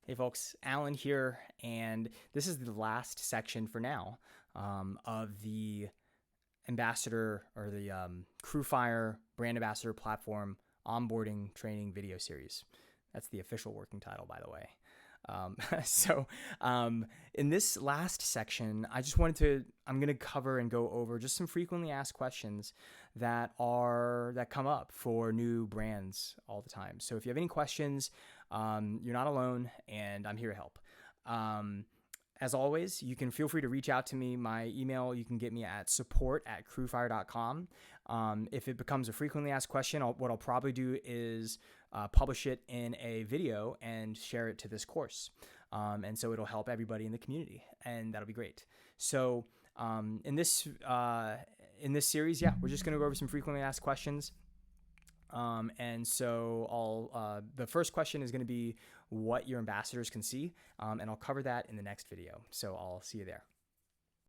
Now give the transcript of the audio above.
Hey folks, Alan here, and this is the last section for now of the ambassador or the CrewFire brand ambassador platform onboarding training video series. That's the official working title, by the way. In this last section, I'm going to cover and go over just some frequently asked questions that come up for new brands all the time. So if you have any questions, you're not alone, and I'm here to help. As always, you can feel free to reach out to me. My email, you can get me at support@crewfire.com. If it becomes a frequently asked question, what I'll probably do is publish it in a video and share it to this course. And so it'll help everybody in the community, and that'll be great. So in this series, we're just going to go over some frequently asked questions. And so the first question is going to be what your ambassadors can see, and I'll cover that in the next video. So I'll see you there.